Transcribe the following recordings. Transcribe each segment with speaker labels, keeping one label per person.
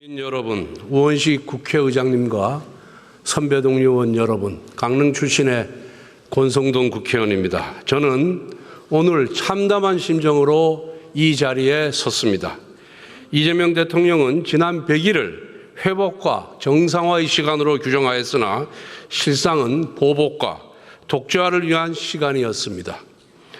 Speaker 1: 여러분, 우원식 국회의장님과 선배 동료 의원 여러분, 강릉 출신의 권성동 국회의원입니다. 저는 오늘 참담한 심정으로 이 자리에 섰습니다. 이재명 대통령은 지난 100일을 회복과 정상화의 시간으로 규정하였으나 실상은 보복과 독재화를 위한 시간이었습니다.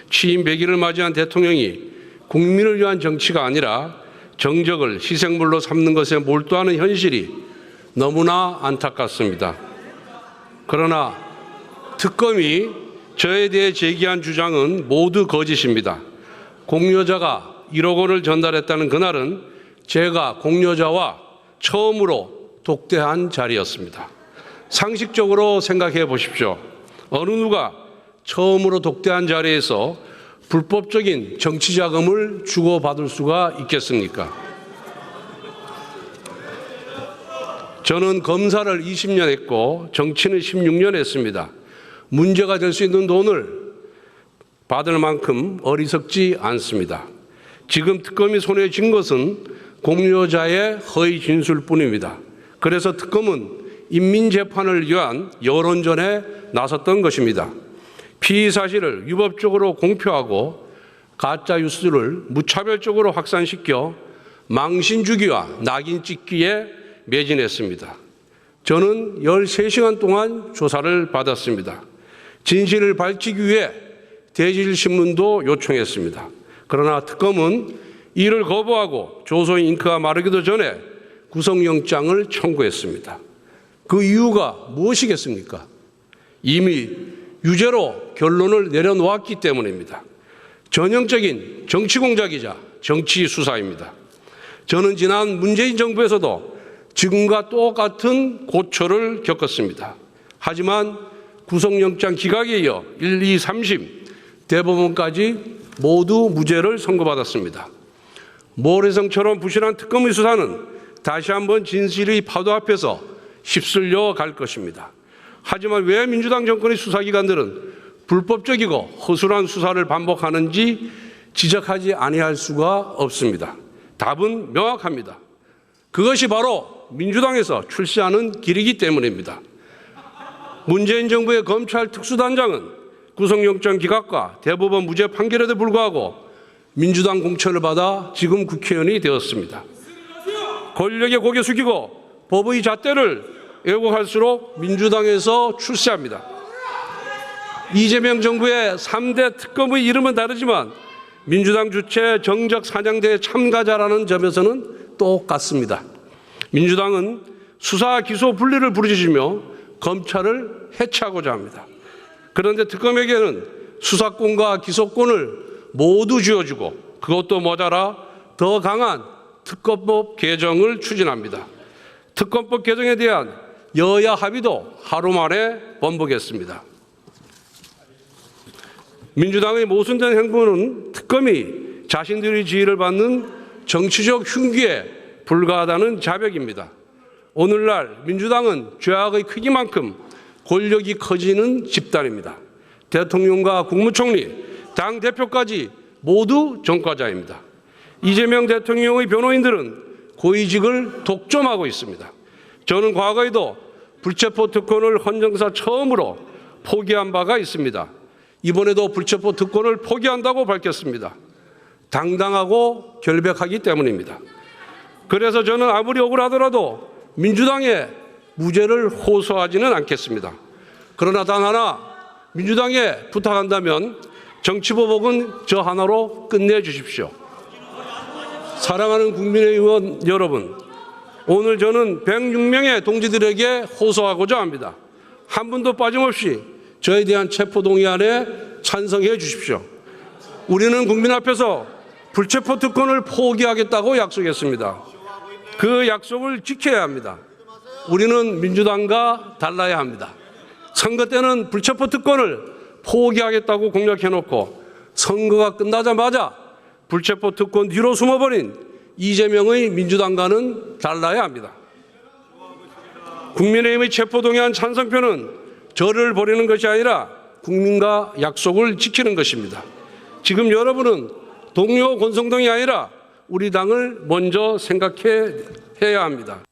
Speaker 1: 취임 100일을 맞이한 대통령이 국민을 위한 정치가 아니라 정적을 희생물로 삼는 것에 몰두하는 현실이 너무나 안타깝습니다. 그러나 특검이 저에 대해 제기한 주장은 모두 거짓입니다. 공여자가 1억 원을 전달했다는 그날은 제가 공여자와 처음으로 독대한 자리였습니다. 상식적으로 생각해 보십시오. 어느 누가 처음으로 독대한 자리에서 불법적인 정치 자금을 주고받을 수가 있겠습니까? 저는 검사를 20년 했고 정치는 16년 했습니다. 문제가 될 수 있는 돈을 받을 만큼 어리석지 않습니다. 지금 특검이 손에 쥔 것은 공여자의 허위 진술뿐입니다. 그래서 특검은 인민재판을 위한 여론전에 나섰던 것입니다. 피의 사실을 위법적으로 공표하고 가짜 뉴스를 무차별적으로 확산시켜 망신 주기와 낙인 찍기에 매진했습니다. 저는 13시간 동안 조사를 받았습니다. 진실을 밝히기 위해 대질신문도 요청했습니다. 그러나 특검은 이를 거부하고 조서의 잉크가 마르기도 전에 구속영장을 청구했습니다. 그 이유가 무엇이겠습니까? 이미 유죄로 결론을 내려놓았기 때문입니다. 전형적인 정치 공작이자 정치 수사입니다. 저는 지난 문재인 정부에서도 지금과 똑같은 고초를 겪었습니다. 하지만 구속영장 기각에 이어 1, 2, 3심 대법원까지 모두 무죄를 선고받았습니다. 모래성처럼 부실한 특검의 수사는 다시 한번 진실의 파도 앞에서 휩쓸려 갈 것입니다. 하지만 왜 민주당 정권의 수사기관들은 불법적이고 허술한 수사를 반복하는지 지적하지 아니할 수가 없습니다. 답은 명확합니다. 그것이 바로 민주당에서 출시하는 길이기 때문입니다. 문재인 정부의 검찰 특수단장은 구속영장 기각과 대법원 무죄 판결에도 불구하고 민주당 공천을 받아 지금 국회의원이 되었습니다. 권력에 고개 숙이고 법의 잣대를 왜곡할수록 민주당에서 출세합니다. 이재명 정부의 3대 특검의 이름은 다르지만 민주당 주최 정적 사냥대회 참가자라는 점에서는 똑같습니다. 민주당은 수사 기소 분리를 부르짖으며 검찰을 해체하고자 합니다. 그런데 특검에게는 수사권과 기소권을 모두 쥐어주고 그것도 모자라 더 강한 특검법 개정을 추진합니다. 특검법 개정에 대한 여야 합의도 하루 만에 번복했습니다. 민주당의 모순된 행보는 특검이 자신들의 지위를 받는 정치적 흉기에 불과하다는 자백입니다. 오늘날 민주당은 죄악의 크기만큼 권력이 커지는 집단입니다. 대통령과 국무총리, 당대표까지 모두 전과자입니다. 이재명 대통령의 변호인들은 고위직을 독점하고 있습니다. 저는 과거에도 불체포 특권을 헌정사 처음으로 포기한 바가 있습니다. 이번에도 불체포 특권을 포기한다고 밝혔습니다. 당당하고 결백하기 때문입니다. 그래서 저는 아무리 억울하더라도 민주당의 무죄를 호소하지는 않겠습니다. 그러나 단 하나 민주당에 부탁한다면 정치보복은 저 하나로 끝내주십시오. 사랑하는 국민의원 여러분, 오늘 저는 106명의 동지들에게 호소하고자 합니다. 한 분도 빠짐없이 저에 대한 체포동의안에 찬성해 주십시오. 우리는 국민 앞에서 불체포 특권을 포기하겠다고 약속했습니다. 그 약속을 지켜야 합니다. 우리는 민주당과 달라야 합니다. 선거 때는 불체포 특권을 포기하겠다고 공약해놓고 선거가 끝나자마자 불체포 특권 뒤로 숨어버린 이재명의 민주당과는 달라야 합니다. 국민의힘의 체포동의안 찬성표는 저를 버리는 것이 아니라 국민과 약속을 지키는 것입니다. 지금 여러분은 동료 권성동이 아니라 우리 당을 먼저 생각해 해야 합니다.